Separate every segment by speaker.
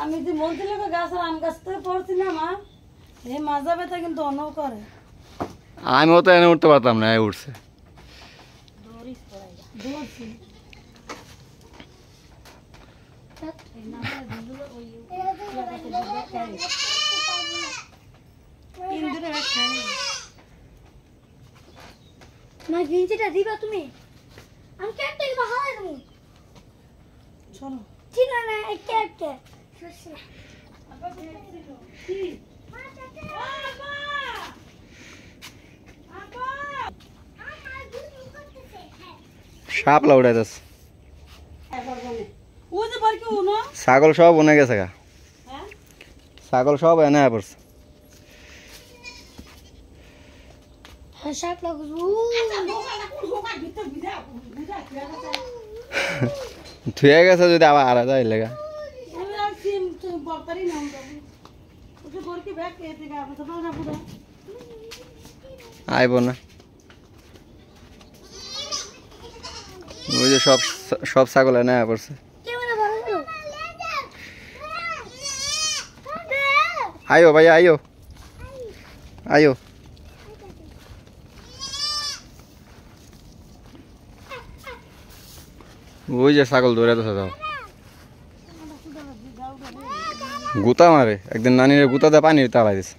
Speaker 1: আমি যে মন্দিরে গাছের আম গাছ থেকে পড়ছি না মা, এই মাজা ব্যথা কিন্তু অন্য করে।
Speaker 2: আমিও তো এনে উঠতে পারতাম না, উঠছে।
Speaker 3: না গিঞ্জিটা দিবা তুমি? আমি কেটে দিবা হালে তুমি।
Speaker 1: চলো
Speaker 3: ঠিক না একটা একটা
Speaker 2: সাপ লাউড়াইতেছে। ছাগল সব উনে গেছে গা, ছাগল সব এনে পড়ছে।
Speaker 3: সাপ লাগু
Speaker 2: থুয়ে গেছে, যদি আবার আড়া যায় লেগা আইব না। ওই যে সব সব ছাগল এনে পড়ছে। আয়ো ভাই আয়ো আয়ো। ওই যে ছাগল দৌড়াতেছে, যাও গুতা মারে। একদিন নানির গুতা দিয়ে পানি তাড়াই দিছে।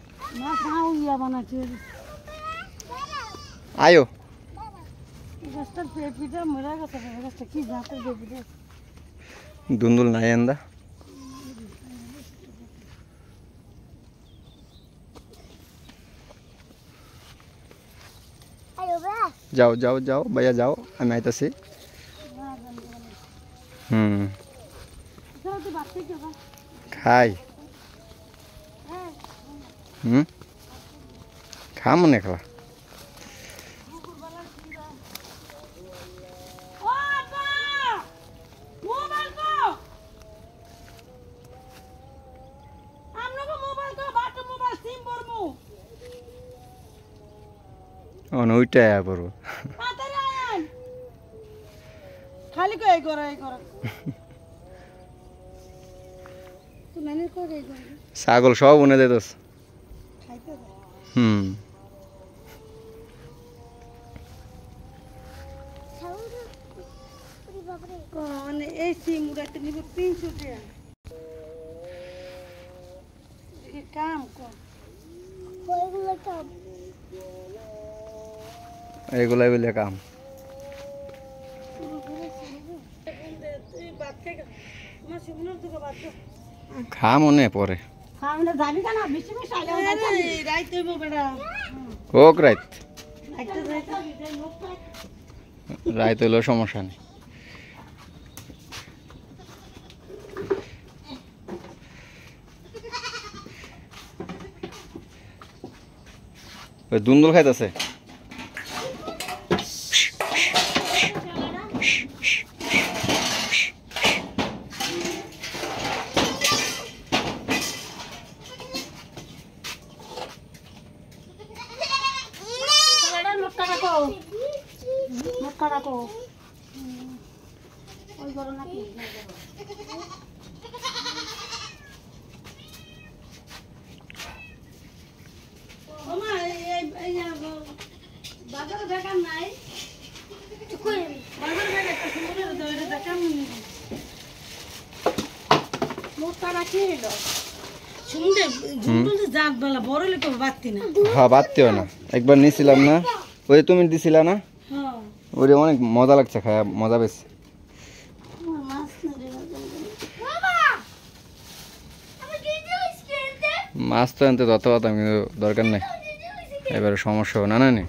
Speaker 2: আয়ো দুন্দুল নাই এন্দা। যাও যাও যাও ভাইয়া যাও, আমি আইতাছি। খাই খা মনে খাওয়া। ওইটা করবো
Speaker 1: খালি কই করে এই করে
Speaker 2: ছাগল সব উনে যেতেছে।
Speaker 1: এই সিম উড়াইতে নিব 300 টাকা। কাম কর
Speaker 2: এগুলাই বলে কাম। খা মনে পরে হোক রাইত, রাইত হইলেও সমস্যা নেই। ওই দুন্দুল খাইতেছে।
Speaker 1: বাজারে বেকার নাই, বাজারে বেকার একটা সুন্দর দেখাম মোটা রাখি এলো সুন্দর দুটো জাত বলা বড় লেপা বাড়তি না।
Speaker 2: হ্যাঁ বাড়তি হয় না, একবার নিয়েছিলাম না, ওই তুমি দিছিলা না, ওই অনেক মজা লাগছে, খায় মজা বেশি। মাছ তো আনতে তত পাতাম, কিন্তু দরকার নেই, এবারে সমস্যা হবে না। না নেই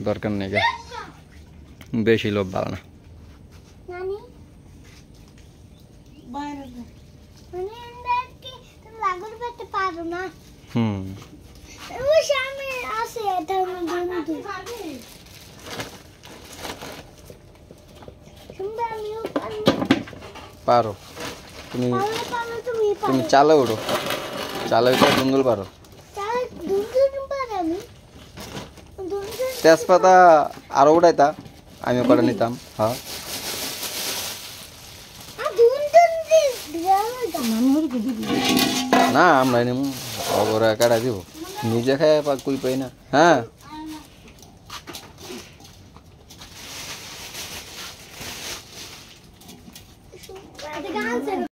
Speaker 2: দরকার নেই, বেশি লোভ ভালো না। পারো তুমি, তুমি চালে উঠো, চালে উঠে দুন্দুল পারো। তেজপাতা আরো উঠাইতা, আমি করে নিতাম। হ্যাঁ না আমরা নেব ওরা কাটা দিব নিজে খায় পা কই পাই না হ্যাঁ
Speaker 3: গান